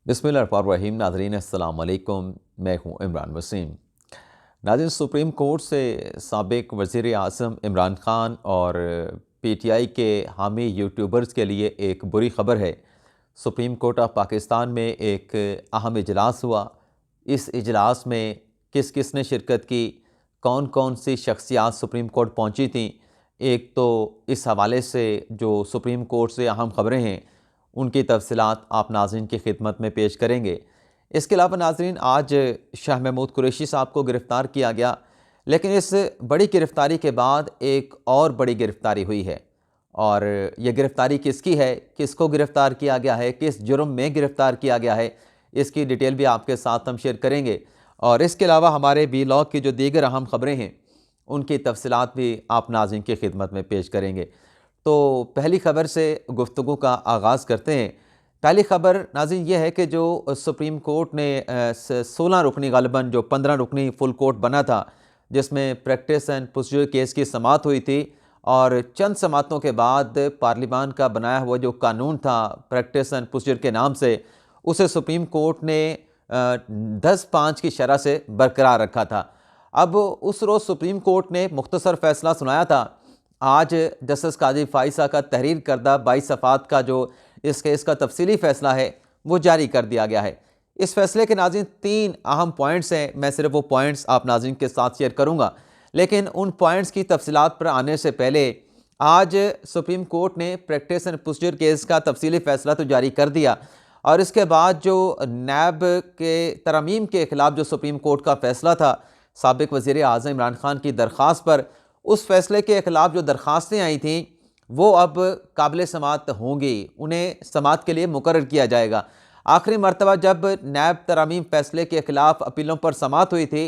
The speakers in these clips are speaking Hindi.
बिस्मिल्लाहिर्रहमानिर्रहीम। नाज़रीन अस्सलाम वालेकुम, मैं हूँ इमरान वसीम। नाज़रीन, सुप्रीम कोर्ट से साबिक़ वज़ीर आज़म इमरान ख़ान और पीटीआई के हामी यूट्यूबर्स के लिए एक बुरी ख़बर है। सुप्रीम कोर्ट ऑफ पाकिस्तान में एक अहम इजलास हुआ। इस इजलास में किस किस ने शिरकत की, कौन कौन सी शख्सियात सुप्रीम कोर्ट पहुँची थीं, एक तो इस हवाले से जो सुप्रीम कोर्ट से अहम ख़बरें हैं उनकी तफसीलात आप नाज़रीन की खिदमत में पेश करेंगे। इसके अलावा नाज़रीन, आज शाह महमूद कुरैशी साहब को गिरफ़्तार किया गया, लेकिन इस बड़ी गिरफ़्तारी के बाद एक और बड़ी गिरफ़्तारी हुई है। और ये गिरफ़्तारी किसकी है, किसको गिरफ़्तार किया गया है, किस जुर्म में गिरफ़्तार किया गया है, इसकी डिटेल भी आपके साथ हम शेयर करेंगे। और इसके अलावा हमारे वीलॉग की जो दीगर अहम ख़बरें हैं उनकी तफसीलात भी आप नाज़रीन की खिदमत में पेश करेंगे। तो पहली ख़बर से गुफ्तगू का आगाज़ करते हैं। पहली ख़बर नाज़रीन ये है कि जो सुप्रीम कोर्ट ने 16 रुकनी ग़ालिबन जो 15 रुकनी फुल कोर्ट बना था, जिसमें प्रैक्टिस एंड प्रोसीजर केस की समाअत हुई थी, और चंद समाअतों के बाद पार्लिमान का बनाया हुआ जो कानून था प्रैक्टिस एंड प्रोसीजर के नाम से, उसे सुप्रीम कोर्ट ने 10-5 की शरह से बरकरार रखा था। अब उस रोज़ सुप्रीम कोर्ट ने मुख्तसर फ़ैसला सुनाया था। आज जस्टिस काजी फ़ाइज़ का तहरीर करदा 22 सफ़ात का जो इस केस का तफसीली फ़ैसला है वो जारी कर दिया गया है। इस फ़ैसले के नाज़रीन 3 अहम पॉइंट्स हैं। मैं सिर्फ वो पॉइंट्स आप नाज़रीन के साथ शेयर करूँगा, लेकिन उन पॉइंट्स की तफसीलात पर आने से पहले आज सुप्रीम कोर्ट ने प्रैक्टिस एंड प्रोसीजर केस का तफसीली फ़ैसला तो जारी कर दिया, और इसके बाद जो नैब के तरमीम के ख़िलाफ़ जो सुप्रीम कोर्ट का फ़ैसला था साबिक़ वज़ीर आज़म इमरान ख़ान की दरख्वास्त पर, उस फ़ैसले के ख़िलाफ़ जो दरख्वास्तें आई थीं वो अब काबिल समाअत होंगी, उन्हें समाअत के लिए मुकर्रर किया जाएगा। आखिरी मरतबा जब नैब तरमीम फ़ैसले के ख़िलाफ़ अपीलों पर समाअत हुई थी,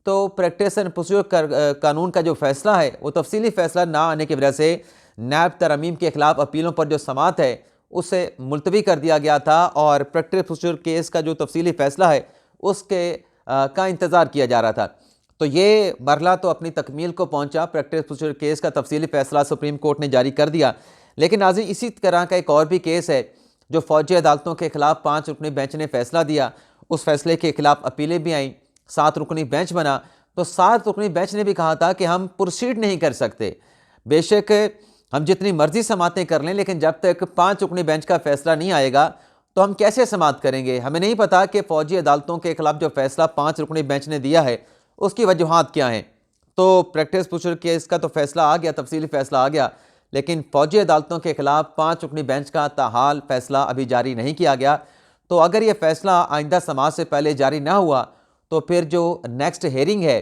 तो प्रैक्टिस एंड प्रोसीजर कानून का जो फ़ैसला है वो तफसीली फ़ैसला ना आने की वजह से नैब तरमीम के ख़िलाफ़ अपीलों पर जो समाअत है उसे मुलतवी कर दिया गया था, और प्रैक्टिस प्रोसीजर केस का जो तफसीली फ़ैसला है उसके का इंतज़ार किया जा रहा था। तो ये मरला तो अपनी तकमील को पहुंचा। प्रैक्टिस प्रोसीजर केस का तफसीली फ़ैसला सुप्रीम कोर्ट ने जारी कर दिया, लेकिन नाज़रीन इसी तरह का एक और भी केस है जो फ़ौजी अदालतों के ख़िलाफ़ 5 रुकनी बेंच ने फ़ैसला दिया। उस फैसले के ख़िलाफ़ अपीलें भी आईं, 7 रुकनी बेंच बना, तो 7 रुकनी बेंच ने भी कहा था कि हम प्रोसीड नहीं कर सकते। बेशक हम जितनी मर्जी समातें कर लें, लेकिन जब तक 5 रुकनी बेंच का फ़ैसला नहीं आएगा तो हम कैसे समात करेंगे। हमें नहीं पता कि फ़ौजी अदालतों के ख़िलाफ़ जो फ़ैसला 5 रुकनी बेंच ने दिया है उसकी वजूहात क्या हैं। तो प्रैक्टिस प्रोसीजर केस का तो फ़ैसला आ गया, तफसीली फ़ैसला आ गया, लेकिन फ़ौजी अदालतों के ख़िलाफ़ 5 रुकनी बेंच का ताहाल फ़ैसला अभी जारी नहीं किया गया। तो अगर ये फ़ैसला आइंदा समाअत से पहले जारी ना हुआ तो फिर जो नेक्स्ट हेयरिंग है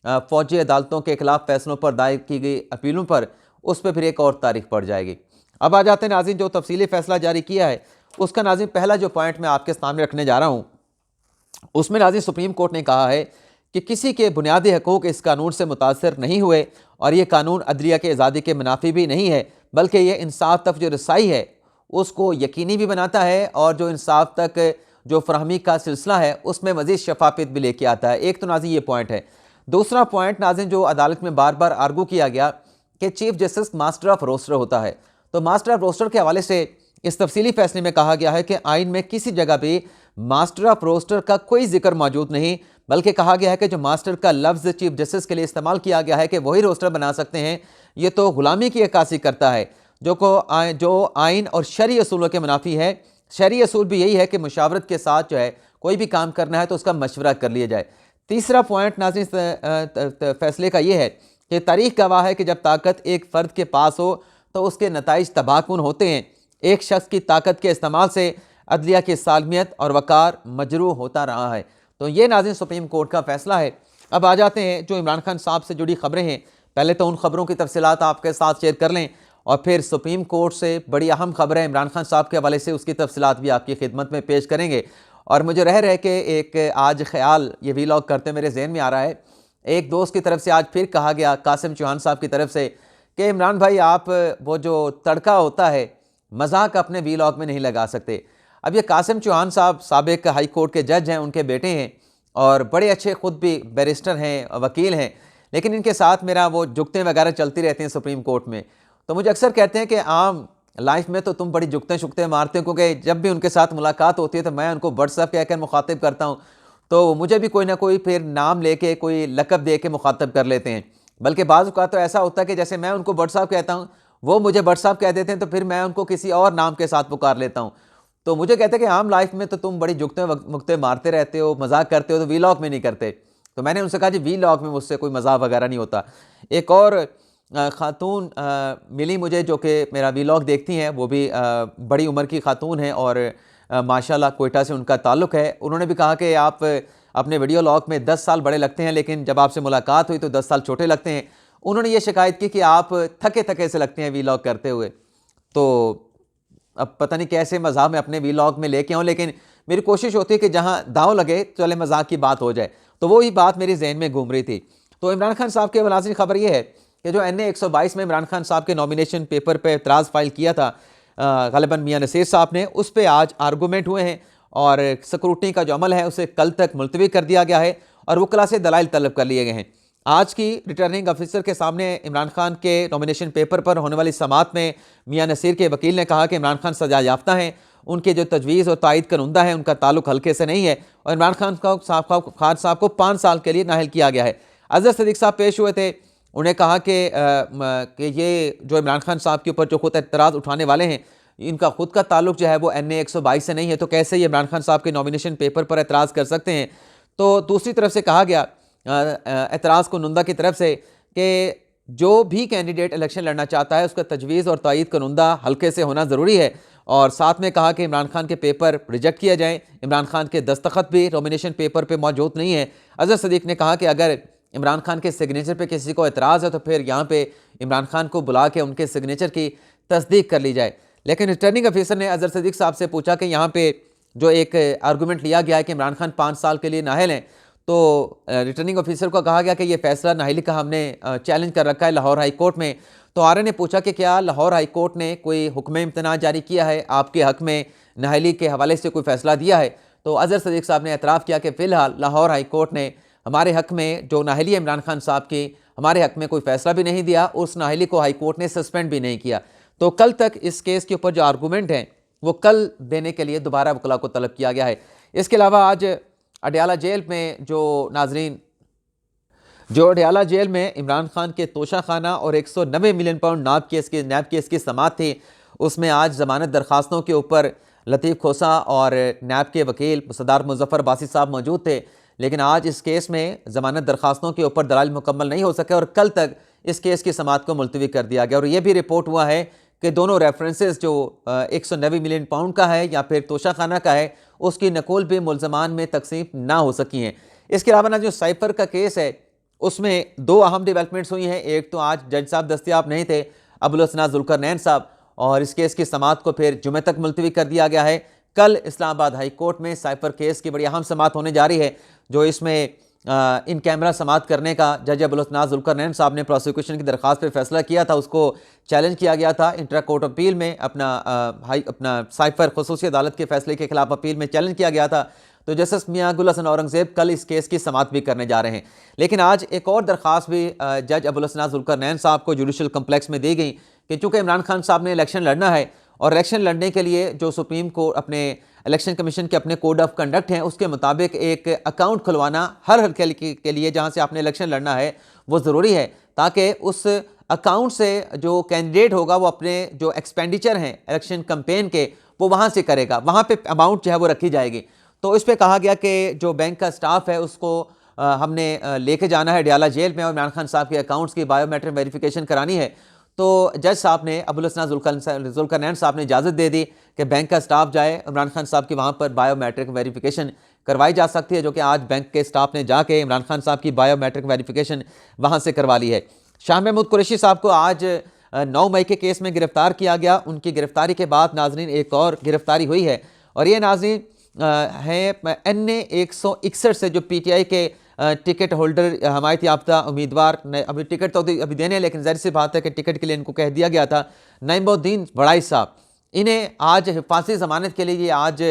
फ़ौजी अदालतों के ख़िलाफ़ फ़ैसलों पर दायर की गई अपीलों पर, उस पर फिर एक और तारीख पड़ जाएगी। अब आ जाते हैं नाज़रीन, जो तफसीली फ़ैसला जारी किया है उसका नाज़रीन पहला जो पॉइंट मैं आपके सामने रखने जा रहा हूँ, उसमें नाज़रीन सुप्रीम कोर्ट ने कहा है कि किसी के बुनियादी हकूक़ इस कानून से मुतासर नहीं हुए, और ये कानून अदलिया के आज़ादी के मुनाफी भी नहीं है, बल्कि ये इंसाफ तक जो रसाई है उसको यकीनी भी बनाता है, और जो इंसाफ तक जो फरहमी का सिलसिला है उसमें मज़ीद शफाफियत भी लेके आता है। एक तो नाज़रीन ये पॉइंट है। दूसरा पॉइंट नाज़रीन, जो अदालत में बार बार आर्गू किया गया कि chief justice master of roster होता है, तो मास्टर ऑफ रोस्टर के हवाले से इस तफसीली फैसले में कहा गया है कि आइन में किसी जगह भी मास्टर ऑफ रोस्टर का कोई जिक्र मौजूद नहीं, बल्कि कहा गया है कि जो मास्टर का लफ्ज़ चीफ जस्टिस के लिए इस्तेमाल किया गया है कि वही रोस्टर बना सकते हैं, ये तो गुलामी की अक्कासी करता है, जो आइन और शरई असूलों के मुनाफी है। शरई असूल भी यही है कि मुशावरत के साथ जो है कोई भी काम करना है तो उसका मशवरा कर लिया जाए। तीसरा पॉइंट नाज़रीन फैसले का ये है कि तारीख गवाह है कि जब ताकत एक फ़र्द के पास हो तो उसके नताइज तबाहकुन होते हैं। एक शख्स की ताकत के इस्तेमाल से अदलिया की सालमियत और वक़ार मजरूह होता रहा है। तो ये नाज़रीन सुप्रीम कोर्ट का फ़ैसला है। अब आ जाते हैं जो इमरान खान साहब से जुड़ी ख़बरें हैं। पहले तो उन ख़बरों की तफसीलात आपके साथ शेयर कर लें, और फिर सुप्रीम कोर्ट से बड़ी अहम खबर है इमरान खान साहब के हवाले से, उसकी तफसीलात भी आपकी खिदमत में पेश करेंगे। और मुझे रह के एक आज ख्याल ये वीलॉग करते मेरे जहन में आ रहा है। एक दोस्त की तरफ से आज फिर कहा गया, कासिम चौहान साहब की तरफ से, कि इमरान भाई आप वो जो तड़का होता है मजाक अपने वीलॉग में नहीं लगा सकते। अब ये कासिम चौहान साहब साबिक हाई कोर्ट के जज हैं, उनके बेटे हैं, और बड़े अच्छे ख़ुद भी बैरिस्टर हैं, वकील हैं, लेकिन इनके साथ मेरा वो जुगतें वगैरह चलती रहती हैं सुप्रीम कोर्ट में। तो मुझे अक्सर कहते हैं कि आम लाइफ में तो तुम बड़ी जुगते शुगते मारते हो, क्योंकि जब भी उनके साथ मुलाकात होती है तो मैं उनको व्हाट्सअप कहकर मुखातिब करता हूँ, तो मुझे भी कोई ना कोई फिर नाम लेके कोई लक़ब दे के मुखातिब कर लेते हैं। बल्कि बाज़ औक़ात तो ऐसा होता है कि जैसे मैं उनको व्हाट्सअप कहता हूँ, वो मुझे व्हाट्सअप कह देते हैं, तो फिर मैं उनको किसी और नाम के साथ पुकार लेता हूँ। तो मुझे कहते हैं कि आम लाइफ में तो तुम बड़ी जुगते मुगते मारते रहते हो, मजाक करते हो, तो वीलॉग में नहीं करते। तो मैंने उनसे कहा जी वीलॉग में मुझसे कोई मजाक वगैरह नहीं होता। एक और खातून मिली मुझे जो कि मेरा वीलॉग देखती हैं, वो भी बड़ी उम्र की खातून है और माशाल्लाह कोयटा से उनका ताल्लुक़ है। उन्होंने भी कहा कि आप अपने वीडियो लॉग में 10 साल बड़े लगते हैं, लेकिन जब आपसे मुलाकात हुई तो 10 साल छोटे लगते हैं। उन्होंने ये शिकायत की कि आप थके थके से लगते हैं वीलॉग करते हुए। तो अब पता नहीं कैसे मज़ाक में अपने वीलॉग में लेके आऊँ, लेकिन मेरी कोशिश होती है कि जहाँ दांव लगे चले मजाक की बात हो जाए। तो वो ही बात मेरी जहन में घूम रही थी। तो इमरान खान साहब के हवाले से खबर ये है कि जो NA 122 में इमरान खान साहब के नॉमिनेशन पेपर पे एतराज़ फाइल किया था ग़ालिबन मियां नसीर साहब ने, उस पर आज आर्गूमेंट हुए हैं और स्क्रूटनी का जो अमल है उसे कल तक मुलतवी कर दिया गया है और वकला से दलाइल तलब कर लिए गए हैं। आज की रिटर्निंग अफसर के सामने इमरान खान के नॉमिनेशन पेपर पर होने वाली समात में मियां नसीर के वकील ने कहा कि इमरान खान सजा याफ्ता हैं, उनके जो तजवीज़ और तायद करनुदा है उनका ताल्लुक हल्के से नहीं है और इमरान खान साहब को 5 साल के लिए नाअहल किया गया है। अजहर सदीक साहब पेश हुए थे, उन्हें कहा कि ये जो इमरान खान साहब के ऊपर जो खुद एतराज़ उठाने वाले हैं, इनका खुद का ताल्लुक जो है वो NA 122 से नहीं है, तो कैसे ये इमरान खान साहब के नॉमिनेशन पेपर पर एतराज़ कर सकते हैं। तो दूसरी तरफ से कहा गया एतराज़ कुनुंदा की तरफ से कि जो भी कैंडिडेट इलेक्शन लड़ना चाहता है उसका तजवीज़ और तायद कुनुंदा हल्के से होना ज़रूरी है और साथ में कहा कि इमरान खान के पेपर रिजेक्ट किया जाए। इमरान खान के दस्तखत भी नॉमिनेशन पेपर पर मौजूद नहीं है। अजहर सदीक ने कहा कि अगर इमरान खान के सिग्नेचर पे किसी को एतराज़ है तो फिर यहाँ पे इमरान खान को बुला के उनके सिग्नेचर की तस्दीक कर ली जाए। लेकिन रिटर्निंग अफसर ने अजहर सदीक साहब से पूछा कि यहाँ पे जो एक आर्गूमेंट लिया गया है कि इमरान खान 5 साल के लिए नाअहल हैं, तो रिटर्निंग अफसर को कहा गया कि ये फैसला नाअहली का हमने चैलेंज कर रखा है लाहौर हाई कोर्ट में। तो आर्य ने पूछा कि क्या लाहौर हाई कोर्ट ने कोई हुक्म इम्तना जारी किया है, आपके हक़ में नाअहली के हवाले से कोई फ़ैसला दिया है। तो अजहर सदीक साहब ने एतराफ़ किया कि फ़िलहाल लाहौर हाई कोर्ट ने हमारे हक़ में जो नाअहली है इमरान खान साहब की, हमारे हक़ में कोई फ़ैसला भी नहीं दिया, उस नाअहली को हाई कोर्ट ने सस्पेंड भी नहीं किया। तो कल तक इस केस के ऊपर जो आर्गूमेंट हैं वो कल देने के लिए दोबारा वकला को तलब किया गया है। इसके अलावा आज अडयाला जेल में अडयाला जेल में इमरान खान के तोशा खाना और 190 मिलियन पाउंड नैब केस की समात थी, उसमें आज ज़मानत दरखास्तों के ऊपर लतीफ़ खोसा और नैब के वकील सरदार मुजफ्फर बासी साहब मौजूद थे। लेकिन आज इस केस में ज़मानत दरखास्तों के ऊपर दलाइल मुकम्मल नहीं हो सके और कल तक इस केस की समात को मुलतवी कर दिया गया। और यह भी रिपोर्ट हुआ है कि दोनों रेफरेंसेस जो 190 मिलियन पाउंड का है या फिर तोशा खाना का है, उसकी नकुल भी मुल्ज़मान में तकसीम ना हो सकी हैं। इसके अलावा जो साइफर का केस है उसमें 2 अहम डेवलपमेंट्स हुई हैं। एक तो आज जज साहब दस्तयाब नहीं थे, अबुल हसन जुल्करनैन साहब, और इस केस की समात को फिर जुमे तक मुलतवी कर दिया गया है। कल इस्लामाबाद हाई कोर्ट में साइफर केस की बड़ी अहम समात होने जा रही है, जो इसमें इन कैमरा समात करने का जज अबुल हसन जुल्करनैन साहब ने प्रोसिक्यूशन की दरख्वास्त पर फैसला किया था, उसको चैलेंज किया गया था। इंट्रा कोर्ट अपील में अपना साइफर खसूसी अदालत के फैसले के खिलाफ अपील में चैलेंज किया गया था। तो जस्टिस मियां गुल हसन औरंगज़ेब कल इस केस की समात भी करने जा रहे हैं। लेकिन आज एक और दरख्वास्त भी जज अबुल हसन जुल्करनैन साहब को जुडिशल कम्प्लेक्स में दी गई कि चूँकि इमरान खान साहब ने इलेक्शन लड़ना है और इलेक्शन लड़ने के लिए जो सुप्रीम कोर्ट अपने इलेक्शन कमीशन के अपने कोड ऑफ कंडक्ट हैं उसके मुताबिक एक अकाउंट खुलवाना हर हल्के के लिए जहां से आपने इलेक्शन लड़ना है वो ज़रूरी है, ताकि उस अकाउंट से जो कैंडिडेट होगा वो अपने जो एक्सपेंडिचर हैं इलेक्शन कैंपेन के वो वहाँ से करेगा, वहाँ पे अमाउंट जो है वो रखी जाएगी। तो इस पर कहा गया कि जो बैंक का स्टाफ है उसको हमने लेके जाना है अडयाला जेल में और इमरान खान साहब के अकाउंट्स की बायोमेट्रिक वेरिफिकेशन करानी है। तो जज साहब ने अबुल हसन जुल्करनैन साहब ने इजाज़त दे दी कि बैंक का स्टाफ जाए, इमरान खान साहब की वहाँ पर बायोमेट्रिक वेरिफिकेशन करवाई जा सकती है, जो कि आज बैंक के स्टाफ ने जाके इमरान खान साहब की बायोमेट्रिक वेरिफिकेशन वहाँ से करवा ली है। शाह महमूद कुरैशी साहब को आज 9 मई के केस में गिरफ्तार किया गया। उनकी गिरफ्तारी के बाद नाजरीन एक और गिरफ्तारी हुई है और ये नाजरीन है NA 161 से जो PTI के टिकट होल्डर हमायत याफ्ता उम्मीदवार, अभी टिकट तो अभी देने, लेकिन ज़ाहिर सी बात है कि टिकट के लिए इनको कह दिया गया था, नईमुद्दीन बड़ाई साहब, इन्हें आज हिफाजती ज़मानत के लिए आज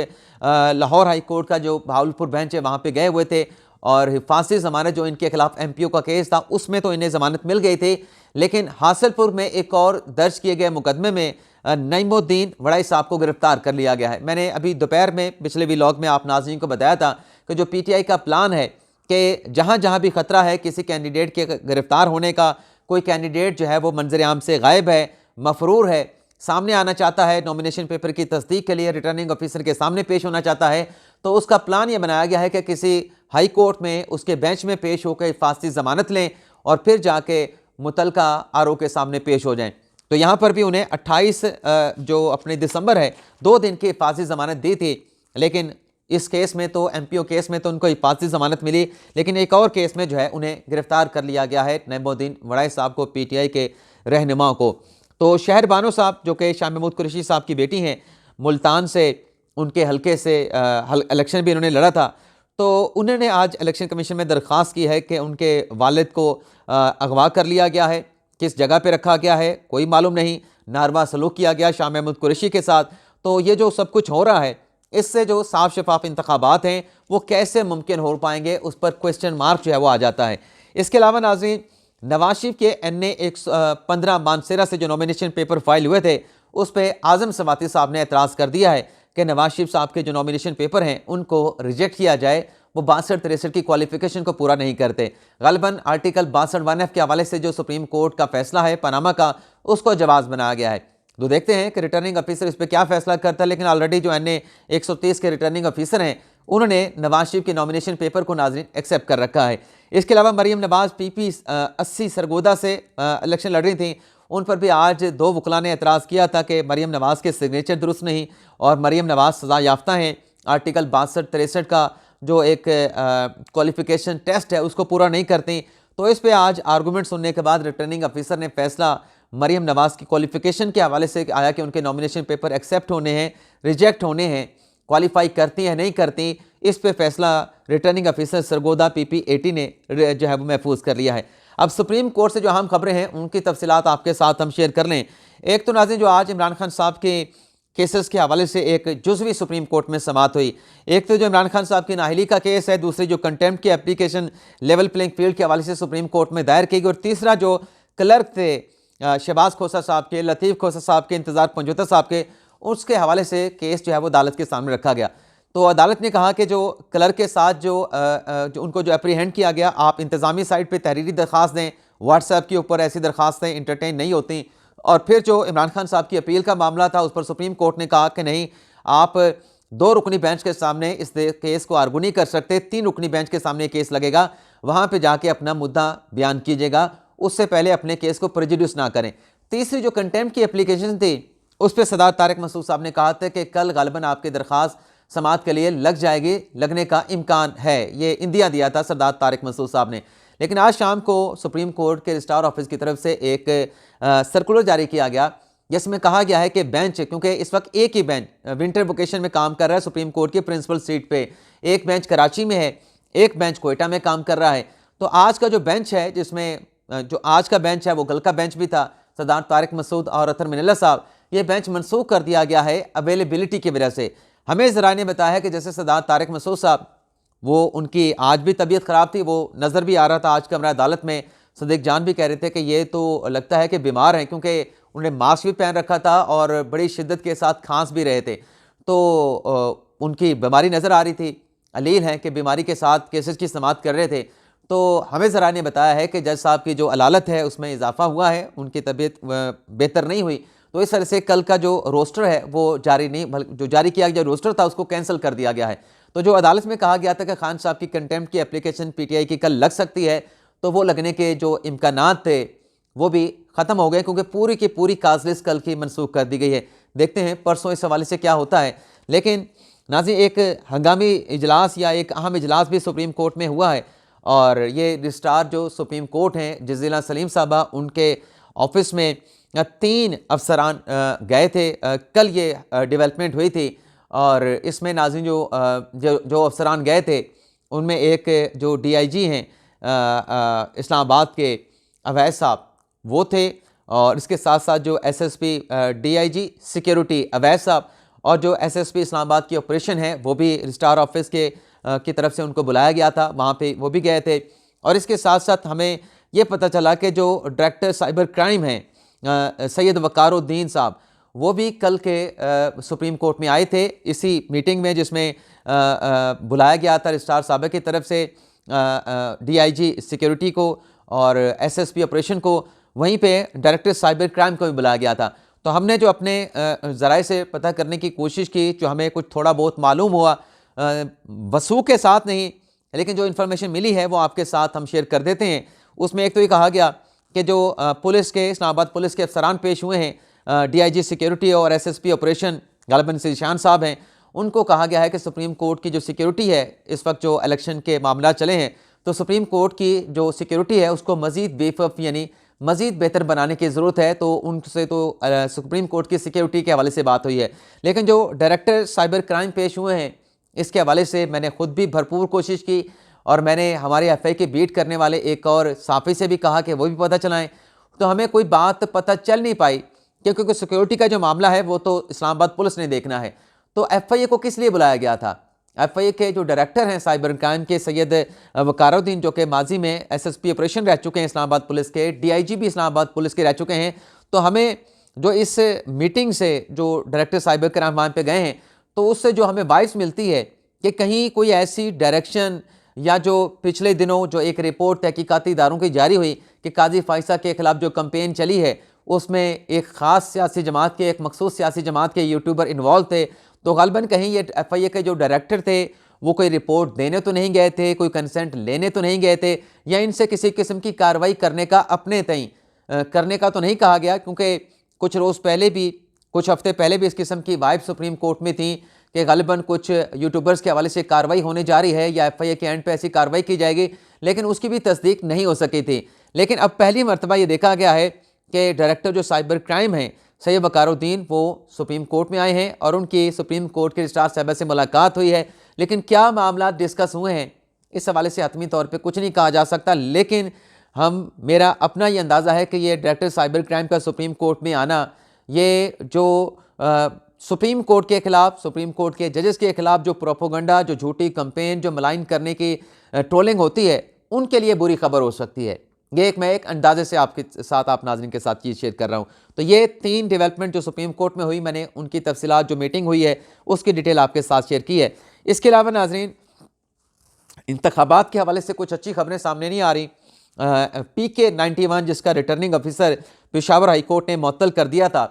लाहौर हाई कोर्ट का जो भावलपुर बेंच है वहाँ पे गए हुए थे और हिफाजती ज़मानत जो इनके खिलाफ MPO का केस था उसमें तो इन्हें ज़मानत मिल गई थी, लेकिन हासिलपुर में एक और दर्ज किए गए मुकदमे में नईमुद्दीन वड़ाई साहब को गिरफ्तार कर लिया गया है। मैंने अभी दोपहर में पिछले व्लॉग में आप नाज़रीन को बताया था कि जो पीटीआई का प्लान है कि जहाँ जहाँ भी खतरा है किसी कैंडिडेट के गिरफ्तार होने का, कोई कैंडिडेट जो है वो मंजर आम से गायब है, मफरूर है, सामने आना चाहता है, नॉमिनेशन पेपर की तस्दीक के लिए रिटर्निंग ऑफिसर के सामने पेश होना चाहता है, तो उसका प्लान ये बनाया गया है कि किसी हाई कोर्ट में उसके बेंच में पेश होकर हिफाजती ज़मानत लें और फिर जाके मुतलका आरओ के सामने पेश हो जाएं। तो यहाँ पर भी उन्हें 28 जो अपने दिसंबर है 2 दिन की हिफाजती ज़मानत दी थी, लेकिन इस केस में तो एमपीओ केस में तो उनको हिफाजती ज़मानत मिली, लेकिन एक और केस में जो है उन्हें गिरफ्तार कर लिया गया है, नईमुद्दीन वड़ाई साहब को, पीटीआई के रहनुमा को। तो शहर बानो साहब जो कि शाह महमूद कुरैशी साहब की बेटी हैं, मुल्तान से उनके हल्के से इलेक्शन भी इन्होंने लड़ा था, तो उन्होंने आज इलेक्शन कमीशन में दरख्वास्त की है कि उनके वालिद को अगवा कर लिया गया है, किस जगह पे रखा गया है कोई मालूम नहीं, नारवा सलूक किया गया शाह महमूद कुरैशी के साथ। तो ये जो सब कुछ हो रहा है, इससे जो साफ शफाफ इंतखाबात हैं वो कैसे मुमकिन हो पाएंगे, उस पर क्वेश्चन मार्क जो है वो आ जाता है। इसके अलावा नाज़रीन, नवाज शरीफ के NA 115 मानसेरा से जो नॉमिनेशन पेपर फाइल हुए थे उस पर आज़म सवाती साहब ने एतराज़ कर दिया है कि नवाज शरीफ साहब के जो नॉमिनेशन पेपर हैं उनको रिजेक्ट किया जाए, वो 62-63 की क्वालिफिकेशन को पूरा नहीं करते। गलबन आर्टिकल 62(1)(f) के हवाले से जो सुप्रीम कोर्ट का फैसला है पनामा का, उसको जवाब बनाया गया है। तो देखते हैं कि रिटर्निंग ऑफिसर इस पर क्या फैसला करता है, लेकिन ऑलरेडी जो NA 130 के रिटर्निंग ऑफिसर हैं उन्होंने नवाज शरीफ के नॉमिनेशन पेपर को नाज़रीन एक्सेप्ट कर रखा है। इसके अलावा मरीम नवाज PP 80 सरगोदा से इलेक्शन लड़ रही थी, उन पर भी आज 2 वकला ने एतराज़ किया था कि मरीम नवाज़ के सिग्नेचर दुरुस्त नहीं और मरीम नवाज़ सज़ा याफ्ता हैं, आर्टिकल 62-63 का जो एक क्वालिफिकेशन टेस्ट है उसको पूरा नहीं करती। तो इस पे आज आर्गूमेंट सुनने के बाद रिटर्निंग ऑफिसर ने फैसला मरीम नवाज़ की क्वालिफिकेशन के हवाले से आया कि उनके नॉमिनेशन पेपर एक्सेप्ट होने हैं, रिजेक्ट होने हैं, क्वालिफाई करती हैं नहीं करती, इस पे फैसला रिटर्निंग ऑफिसर सरगोदा PP 80 ने जो है वो महफूज कर लिया है। अब सुप्रीम कोर्ट से जो अहम खबरें हैं उनकी तफसीलात आपके साथ हम शेयर कर लें। एक तो नाज़रीन, जो आज इमरान खान साहब के केसेस के हवाले से एक जुज़वी सुप्रीम कोर्ट में समाअत हुई। एक तो जो इमरान खान साहब की नाअहली का केस है, दूसरी जो कंटेम्प्ट की एप्लीकेशन लेवल प्लेइंग फील्ड के हवाले से सुप्रीम कोर्ट में दायर की गई, और तीसरा जो क्लर्क थे शहबाज खोसा साहब के, लतीफ़ खोसा साहब के, इंतज़ार पंजोता साहब के, उसके हवाले से केस जो है वो अदालत के सामने रखा गया। तो अदालत ने कहा कि जो क्लर्क के साथ जो उनको जो अप्रीहेंड किया गया, आप इंतज़ामी साइट पे तहरीरी दरख्वास्त दें, व्हाट्सएप के ऊपर ऐसी दरख्वास्तें इंटरटेन नहीं होती। और फिर जो इमरान खान साहब की अपील का मामला था उस पर सुप्रीम कोर्ट ने कहा कि नहीं, आप 2 रुकनी बेंच के सामने इस केस को आर्गू नहीं कर सकते, 3 रुकनी बेंच के सामने केस लगेगा, वहाँ पर जाके अपना मुद्दा बयान कीजिएगा, उससे पहले अपने केस को प्रेजुडिस ना करें। तीसरी जो कंटेम्प्ट की एप्लीकेशन थी उस पर सरदार तारिक मसूद साहब ने कहा था कि कल गालिबन आपकी दरख्वास्त समाअत के लिए लग जाएगी, लगने का इम्कान है, ये इंदिया दिया था सरदार तारिक मसूद साहब ने। लेकिन आज शाम को सुप्रीम कोर्ट के रजिस्ट्रार ऑफिस की तरफ से एक सर्कुलर जारी किया गया जिसमें कहा गया है कि बेंच, क्योंकि इस वक्त एक ही बेंच विंटर वेकेशन में काम कर रहा है सुप्रीम कोर्ट की प्रिंसिपल सीट पे, एक बेंच कराची में है, एक बेंच कोयटा में काम कर रहा है। तो आज का जो बेंच है, जिसमें जो आज का बेंच है वो कल का बेंच भी था, सरदार तारिक मसूद और अतर मिनल्ला साहब, ये बेंच मनसूख कर दिया गया है अवेलेबिलिटी की वजह से। हमें ज़रा ने बताया है कि जैसे सरदार तारिक मसूद साहब, वो उनकी आज भी तबीयत ख़राब थी, वो नज़र भी आ रहा था आज कमरा अदालत में, सदीक जान भी कह रहे थे कि ये तो लगता है कि बीमार हैं, क्योंकि उन्होंने मास्क भी पहन रखा था और बड़ी शिद्दत के साथ खांस भी रहे थे। तो उनकी बीमारी नज़र आ रही थी, अलील हैं कि बीमारी के साथ केसेस की समाअत कर रहे थे। तो हमें ज़रा ने बताया है कि जज साहब की जो अलालत है उसमें इजाफा हुआ है, उनकी तबीयत बेहतर नहीं हुई, तो इस तरह से कल का जो रोस्टर है वो जारी नहीं, जो जारी किया गया रोस्टर था उसको कैंसिल कर दिया गया है। तो जो अदालत में कहा गया था कि खान साहब की कंटेम्प्ट की एप्लीकेशन PTI की कल लग सकती है, तो वो लगने के जो इम्कानात थे वो भी ख़त्म हो गए, क्योंकि पूरी की पूरी काजलिस कल की मनसूख कर दी गई है। देखते हैं परसों इस हवाले से क्या होता है। लेकिन नाज़रीन, एक हंगामी इजलास या एक अहम इजलास भी सुप्रीम कोर्ट में हुआ है, और ये रजिस्ट्रार जो सुप्रीम कोर्ट हैं जजीला सलीम साहबा, उनके ऑफिस में 3 अफसरान गए थे। कल ये डेवलपमेंट हुई थी, और इसमें नाज़रीन जो अफसरान गए थे उनमें एक जो DIG हैं इस्लामाबाद के अवैस साहब वो थे, और इसके साथ साथ जो SSP DIG सिक्योरिटी अवैस साहब, और जो SSP इस्लामाबाद की ऑपरेशन है वो भी रजिस्ट्रार ऑफिस की तरफ से उनको बुलाया गया था, वहाँ पे वो भी गए थे। और इसके साथ साथ हमें ये पता चला कि जो डायरेक्टर साइबर क्राइम हैं सैयद वकारुद्दीन साहब, वो भी कल के सुप्रीम कोर्ट में आए थे इसी मीटिंग में, जिसमें बुलाया गया था रजिस्ट्रार साहब की तरफ से DIG सिक्योरिटी को और SSP ऑपरेशन को, वहीं पे डायरेक्टर साइबर क्राइम को भी बुलाया गया था। तो हमने जो अपने ज़राए से पता करने की कोशिश की, जो हमें कुछ थोड़ा बहुत मालूम हुआ, वसूख के साथ नहीं लेकिन जो इन्फॉर्मेशन मिली है वो आपके साथ हम शेयर कर देते हैं। उसमें एक तो ये कहा गया कि जो पुलिस के, इस्लामाबाद पुलिस के अफसरान पेश हुए हैं, DIG सिक्योरिटी और SSP ऑपरेशन गालिबन ज़ीशान साहब हैं, उनको कहा गया है कि सुप्रीम कोर्ट की जो सिक्योरिटी है, इस वक्त जो इलेक्शन के मामला चले हैं, तो सुप्रीम कोर्ट की जो सिक्योरिटी है उसको मज़ीद बेफअफ यानी मज़ीद बेहतर बनाने की ज़रूरत है। तो उनसे तो सुप्रीम कोर्ट की सिक्योरिटी के हवाले से बात हुई है, लेकिन जो डायरेक्टर साइबर क्राइम पेश हुए हैं इसके हवाले से मैंने ख़ुद भी भरपूर कोशिश की और मैंने हमारे FI के बीट करने वाले एक और साफ़ी से भी कहा कि वो भी पता चलाएं, तो हमें कोई बात पता चल नहीं पाई, क्योंकि सिक्योरिटी का जो मामला है वो तो इस्लामाबाद पुलिस ने देखना है। तो FIA को किस लिए बुलाया गया था? FIA के जो डायरेक्टर हैं साइबर क्राइम के सैयद वकारुद्दीन, जो कि माजी में SSP ऑपरेशन रह चुके हैं इस्लामाबाद पुलिस के, DIG भी इस्लामाबाद पुलिस के रह चुके हैं। तो हमें जो इस मीटिंग से जो डायरेक्टर साइबर क्राइम वहाँ पे गए हैं, तो उससे जो हमें वाइब्स मिलती है कि कहीं कोई ऐसी डायरेक्शन या जो पिछले दिनों जो एक रिपोर्ट तहकीकाती इदारों की जारी हुई कि काजी फाइसा के खिलाफ जो कैंपेन चली है उसमें एक ख़ास सियासी जमात के, एक मखसूस सियासी जमात के यूट्यूबर इन्वॉल्व थे। तो गालिबन कहीं ये FIA के जो डायरेक्टर थे वो कोई रिपोर्ट देने तो नहीं गए थे, कोई कंसेंट लेने तो नहीं गए थे, या इनसे किसी किस्म की कार्रवाई करने का अपने तय करने का तो नहीं कहा गया, क्योंकि कुछ रोज़ पहले भी, कुछ हफ्ते पहले भी इस किस्म की वाइब सुप्रीम कोर्ट में थी कि गालिबन कुछ यूट्यूबर्स के हवाले से कार्रवाई होने जा रही है या FIA के एंड पे ऐसी कार्रवाई की जाएगी, लेकिन उसकी भी तस्दीक नहीं हो सकी थी। लेकिन अब पहली मरतबा ये देखा गया है कि डायरेक्टर जो साइबर क्राइम हैं सैयद वकारुद्दीन, वो सुप्रीम कोर्ट में आए हैं और उनकी सुप्रीम कोर्ट के रजिस्ट्रार साहब से मुलाकात हुई है। लेकिन क्या मामला डिस्कस हुए हैं इस हवाले से हतमी तौर पे कुछ नहीं कहा जा सकता, लेकिन मेरा अपना ये अंदाज़ा है कि ये डायरेक्टर साइबर क्राइम का सुप्रीम कोर्ट में आना, ये जो सुप्रीम कोर्ट के ख़िलाफ़, सुप्रीम कोर्ट के जजेस के ख़िलाफ़ जो प्रोपोगंडा, जो झूठी कंपेन, जो मलाइन करने की ट्रोलिंग होती है, उनके लिए बुरी खबर हो सकती है। ये मैं एक अंदाजे से आपके साथ, आप नाज़रीन के साथ चीज़ शेयर कर रहा हूँ। तो ये 3 डेवलपमेंट जो सुप्रीम कोर्ट में हुई, मैंने उनकी तफसीलात, जो मीटिंग हुई है उसकी डिटेल आपके साथ शेयर की है। इसके अलावा नाज़रीन, इंतखाबात के हवाले से कुछ अच्छी खबरें सामने नहीं आ रही। PK 91 जिसका returning officer Peshawar high court ने मुअत्तल कर दिया था,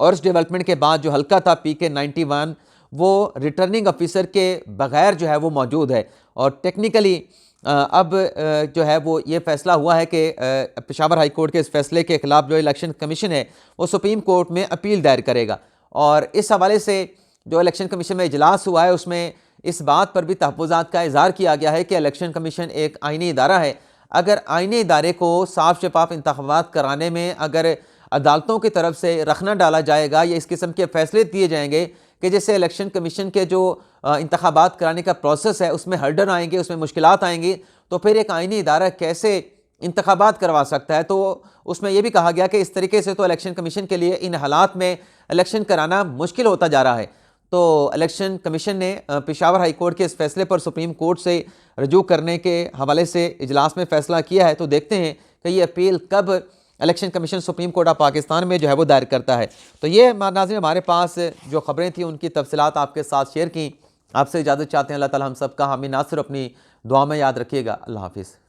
और इस डेवलपमेंट के बाद जो हल्का था PK 91 वो रिटर्निंग ऑफिसर के बग़ैर जो है वो मौजूद है। और टेक्निकली अब जो है वो ये फ़ैसला हुआ है कि पेशावर हाई कोर्ट के इस फैसले के ख़िलाफ़ जो इलेक्शन कमीशन है वो सुप्रीम कोर्ट में अपील दायर करेगा। और इस हवाले से जो इलेक्शन कमीशन में इजलास हुआ है उसमें इस बात पर भी तहफ़्फ़ुज़ात का इज़हार किया गया है कि इलेक्शन कमीशन एक आइनी इदारा है। अगर आइनी इदारे को साफ शफाफ इंतखाबात कराने में अगर अदालतों की तरफ से रखना डाला जाएगा या इस किस्म के फ़ैसले दिए जाएंगे कि जैसे इलेक्शन कमीशन के जो इंतखाबात कराने का प्रोसेस है उसमें हर्डल आएंगे, उसमें मुश्किलात आएंगी, तो फिर एक आइनी इदारा कैसे इंतखाबात करवा सकता है। तो उसमें यह भी कहा गया कि इस तरीके से तो इलेक्शन कमीशन के लिए इन हालात में इलेक्शन कराना मुश्किल होता जा रहा है। तो इलेक्शन कमीशन ने पेशावर हाई कोर्ट के इस फैसले पर सुप्रीम कोर्ट से रजू करने के हवाले से इजलास में फ़ैसला किया है। तो देखते हैं कि ये अपील कब election commission supreme court of Pakistan में जो है वो दायर करता है। तो ये नाज़रीन हमारे पास जो खबरें थी उनकी तफसीलात आपके साथ शेयर की। आपसे इजाज़त चाहते हैं। अल्लाह ताला हम सब का हामी नासिर अपनी दुआ में याद रखिएगा। अल्लाह हाफिज़।